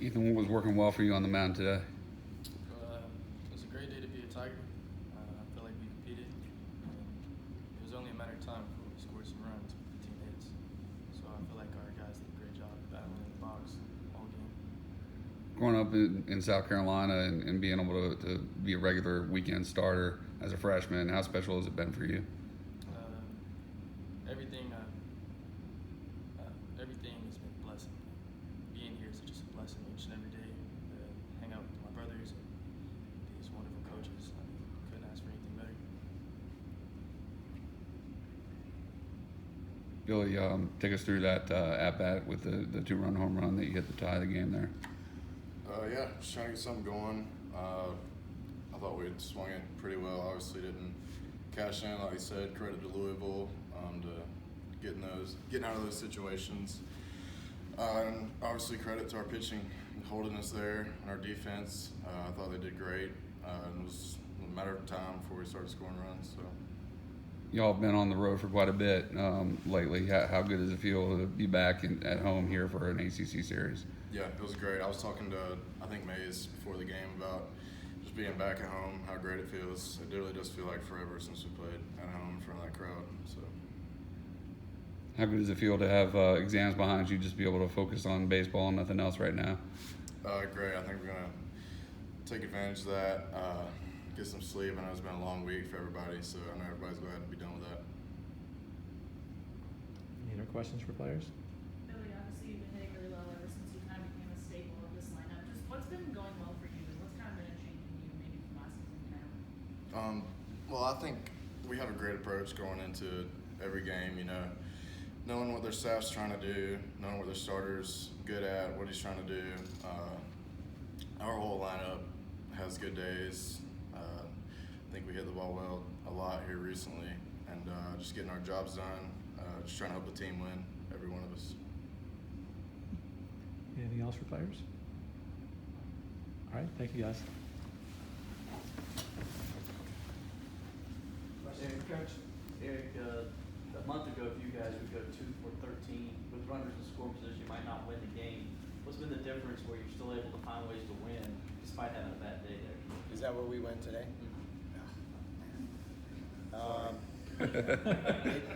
Ethan, what was working well for you on the mound today? It was a great day to be a Tiger. I feel like we competed. It was only a matter of time before we scored some runs with the team hits. So I feel like our guys did a great job battling in the box all game. Growing up in South Carolina and being able to be a regular weekend starter as a freshman, how special has it been for you? Everything has been a blessing. Being here is just a blessing each and every day. Hang out with my brothers and these wonderful coaches. I couldn't ask for anything better. Billy, take us through that at-bat with the two-run home run that you hit to tie the game there. Yeah, just trying to get something going. I thought we had swung it pretty well. Obviously didn't cash in, like you said. Credit to Louisville to getting out of those situations. And obviously credit to our pitching, holding us there, and our defense. I thought they did great. It was a matter of time before we started scoring runs. So. Y'all have been on the road for quite a bit lately. How good does it feel to be back at home here for an ACC series? Yeah, it was great. I was talking to, I think, Mays before the game about just being back at home, how great it feels. It really does feel like forever since we played at home in front of that crowd. So. How good does it feel to have exams behind you, just be able to focus on baseball and nothing else right now? Great. I think we're going to take advantage of that, get some sleep. I know it's been a long week for everybody, so I know everybody's glad to be done with that. Any other questions for players? Billy, obviously you've been hitting really well ever since you kind of became a staple of this lineup. Just what's been going well for you, and what's kind of been a change in you maybe from last season now? Well, I think we have a great approach going into every game, knowing what their staff's trying to do, knowing what their starter's good at, what he's trying to do. Our whole lineup has good days. I think we hit the ball well a lot here recently, and just getting our jobs done, just trying to help the team win, every one of us. Anything else for players? All right, thank you guys. Coach, Eric, a month ago, if you guys would go 2 for 13 with runners in score position, you might not win the game. What's been the difference where you're still able to find ways to win despite having a bad day there? Is that where we went today?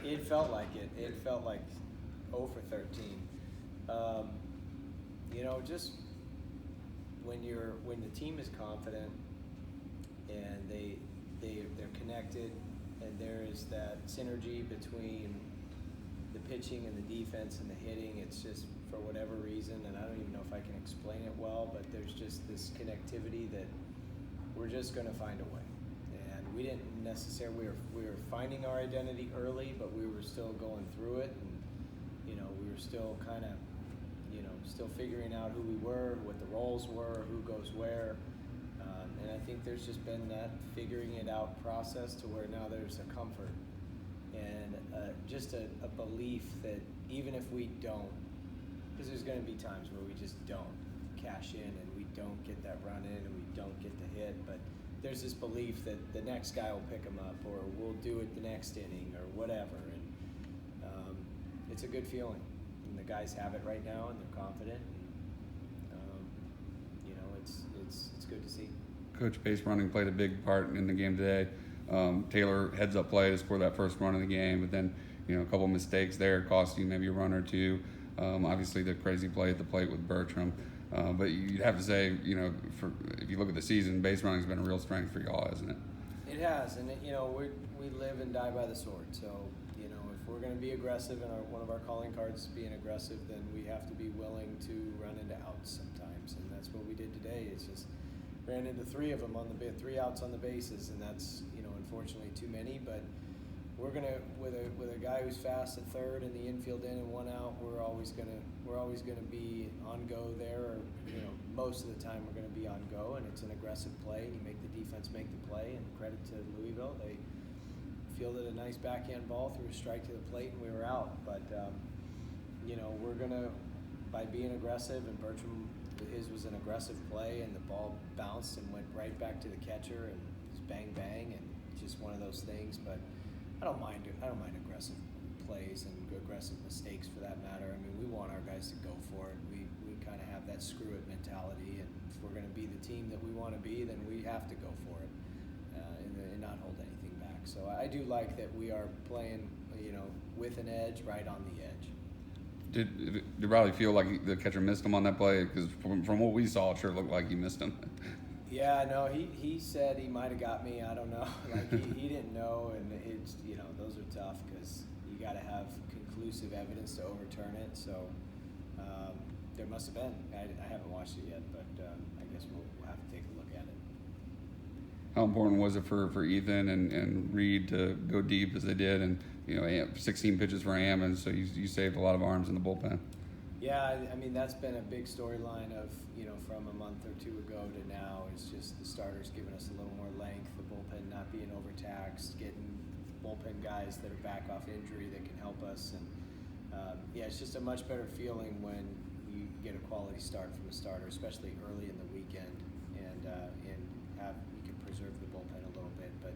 It felt like it. It felt like 0 for 13. Just when the team is confident and they're connected, and there is that synergy between the pitching and the defense and the hitting. It's just, for whatever reason, and I don't even know if I can explain it well, but there's just this connectivity that we're just going to find a way. And we didn't necessarily, we were finding our identity early, but we were still going through it, and we were still kind of still figuring out who we were, what the roles were, who goes where. And I think there's just been that figuring it out process to where now there's a comfort and just a belief that even if we don't, because there's going to be times where we just don't cash in and we don't get that run in and we don't get the hit, but there's this belief that the next guy will pick them up, or we'll do it the next inning or whatever. And it's a good feeling. And the guys have it right now and they're confident. And, it's good to see. Coach, base running played a big part in the game today. Taylor heads up play to score that first run of the game, but then a couple mistakes there cost you maybe a run or two. Obviously the crazy play at the plate with Bertram, but you'd have to say if you look at the season, base running's been a real strength for y'all, hasn't it? It has, and we live and die by the sword. So if we're going to be aggressive, and one of our calling cards is being aggressive, then we have to be willing to run into outs sometimes, and that's what we did today. It's just ran into 3 of them on the 3 outs on the bases, and that's unfortunately too many. But we're gonna with a guy who's fast at third and the infield in and 1 out, we're always gonna be on go there. Or most of the time we're gonna be on go, and it's an aggressive play. And you make the defense make the play, and credit to Louisville, they fielded a nice backhand ball through a strike to the plate, and we were out. But we're gonna, by being aggressive, and Bertram, his was an aggressive play, and the ball bounced and went right back to the catcher, and just bang bang, and just one of those things. But I don't mind aggressive plays and aggressive mistakes for that matter. I mean, we want our guys to go for it. We kind of have that that screw it mentality, and if we're going to be the team that we want to be, then we have to go for it and not hold anything back. So I do like that we are playing, with an edge, right on the edge. Did Riley feel like the catcher missed him on that play? Because from what we saw, it sure looked like he missed him. Yeah, no, he said he might have got me. I don't know. Like he didn't know, and it's those are tough because you got to have conclusive evidence to overturn it. So there must have been. I haven't watched it yet, but I guess we'll have to take a look at it. How important was it for Ethan and Reed to go deep as they did, and 16 pitches for Hammond, so you saved a lot of arms in the bullpen? Yeah, I mean that's been a big storyline of from a month or two ago to now. It's just the starters giving us a little more length, the bullpen not being overtaxed, getting bullpen guys that are back off injury that can help us, and it's just a much better feeling when you get a quality start from a starter, especially early in the weekend, and you can preserve the bullpen a little bit. But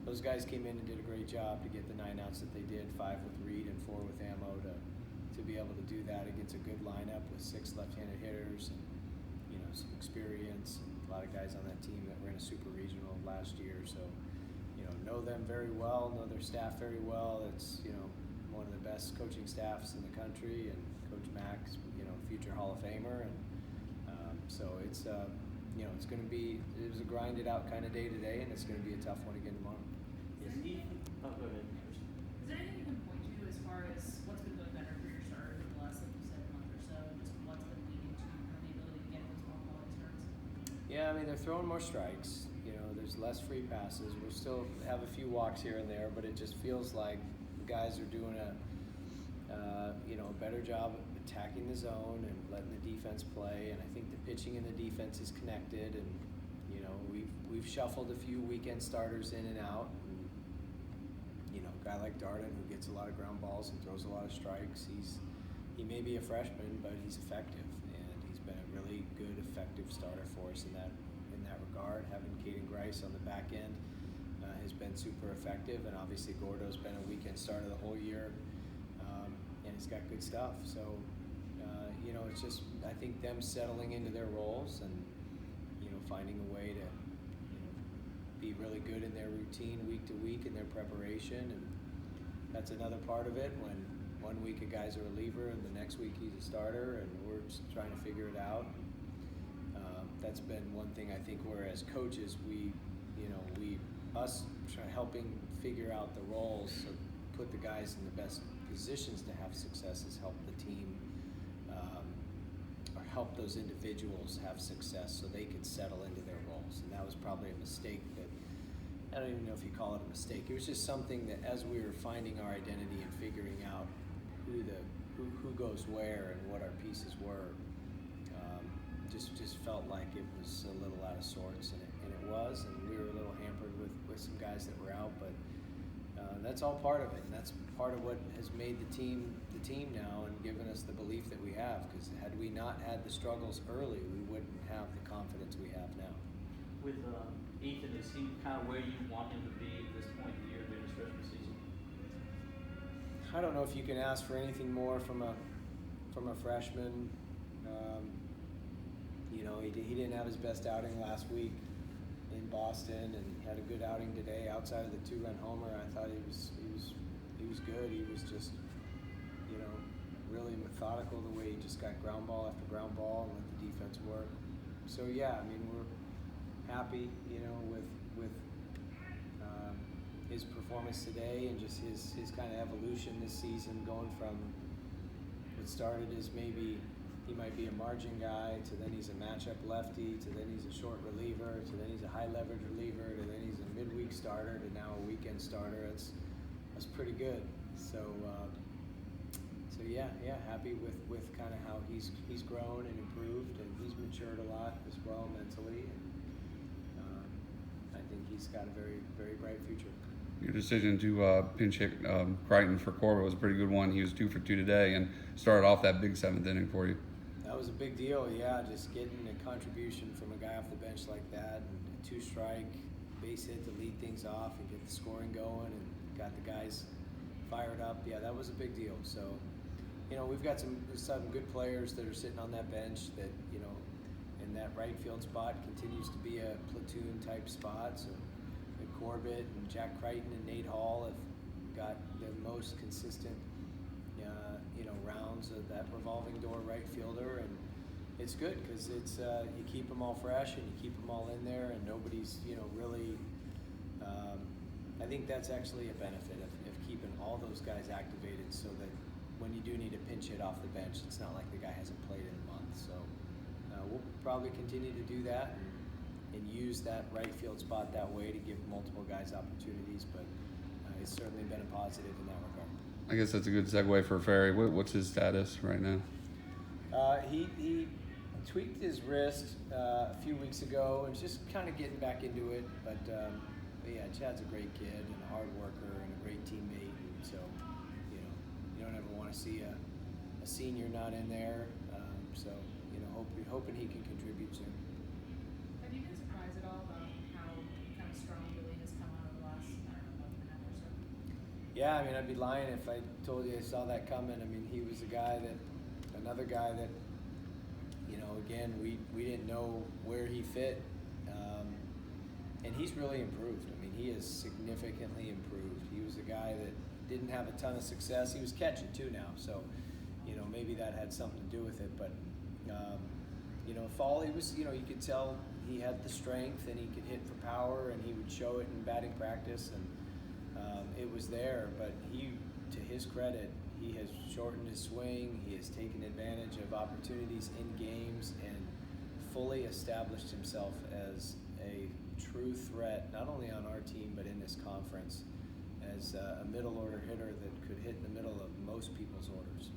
those guys came in and did a great job to get the 9 outs that they did, 5 with Reed and 4 with Ammo to be able to do that against a good lineup with 6 left-handed hitters and some experience, and a lot of guys on that team that were in a super regional last year. So know them very well, know their staff very well. It's one of the best coaching staffs in the country, and Coach Mack's future Hall of Famer, and so it's it's going to be a grinded out kind of day today, and it's going to be a tough one again tomorrow. Is Ethan? Oh, go ahead. Is there anything you can point to as far as what's been going better for your starters over the last, like you said, month or so? Just what's been leading to the ability to get those more quality starts? Yeah, I mean they're throwing more strikes. There's less free passes. We'll still have a few walks here and there, but it just feels like the guys are doing a better job of attacking the zone and letting the defense play. And I think the pitching and the defense is connected. And we've shuffled a few weekend starters in and out. And, a guy like Darden who gets a lot of ground balls and throws a lot of strikes. He may be a freshman, but he's effective, and he's been a really good, effective starter for us in that regard. Having Caden Grice on the back end has been super effective, and obviously Gordo's been a weekend starter the whole year, and he's got good stuff. So, it's just I think them settling into their roles and finding a way to be really good in their routine week to week in their preparation, and that's another part of it. When 1 week a guy's a reliever and the next week he's a starter, and we're just trying to figure it out. That's been one thing I think where as coaches us helping figure out the roles, so put the guys in the best positions to have success has helped the team or help those individuals have success so they could settle into their roles. And that was probably a mistake that I don't even know if you call it a mistake. It was just something that as we were finding our identity and figuring out who goes where and what our pieces were, just felt like it was a little out of sorts, and it was, and we were a little hampered with some guys that were out, but that's all part of it, and that's part of what has made the team now and given us the belief that we have, because had we not had the struggles early, we wouldn't have the confidence we have now. With Ethan, is he kind of where you want him to be at this point in the year during his freshman season? I don't know if you can ask for anything more from a freshman. He didn't have his best outing last week in Boston, and he had a good outing today. Outside of the 2-run homer, I thought he was good. He was just really methodical the way he just got ground ball after ground ball and let the defense work. So yeah, I mean we're happy with his performance today and just his kind of evolution this season, going from what started as maybe he might be a margin guy to then he's a matchup lefty to then he's a short reliever to then he's a high leverage reliever to then he's a midweek starter to now a weekend starter. That's pretty good. So yeah, happy with kind of how he's grown and improved, and he's matured a lot as well mentally, and I think he's got a very, very bright future. Your decision to pinch hit Crichton for Corbett was a pretty good one. He was 2 for 2 today and started off that big 7th inning for you. That was a big deal, yeah, just getting a contribution from a guy off the bench like that, and a 2-strike base hit to lead things off and get the scoring going and got the guys fired up. Yeah, that was a big deal. So, we've got some good players that are sitting on that bench that, in that right field spot continues to be a platoon type spot. So Corbett and Jack Crichton and Nate Hall have got the most consistent, rounds of that revolving door right fielder, and it's good because it's you keep them all fresh and you keep them all in there, and nobody's really. I think that's actually a benefit of keeping all those guys activated, so that when you do need a pinch hit off the bench, it's not like the guy hasn't played in a month. So we'll probably continue to do that and use that right field spot that way to give multiple guys opportunities, but it's certainly been a positive in that regard. I guess that's a good segue for Ferry. What's his status right now? He tweaked his wrist a few weeks ago and just kind of getting back into it. But yeah, Chad's a great kid and a hard worker and a great teammate. And so, you don't ever want to see a senior not in there. So, hoping he can contribute soon. Have you been surprised at all about how kind of strong Billy has come out over the last, month and a half or so? Yeah, I mean, I'd be lying if I told you I saw that coming. I mean, he was another guy that, again, we didn't know where he fit, and he's really improved. I mean, he has significantly improved. He was a guy that didn't have a ton of success. He was catching too now, so, maybe that had something to do with it. But, fall, he was, you could tell he had the strength and he could hit for power, and he would show it in batting practice, and it was there. But to his credit, he has shortened his swing. He has taken advantage of opportunities in games and fully established himself as a true threat, not only on our team but in this conference, as a middle order hitter that could hit in the middle of most people's orders.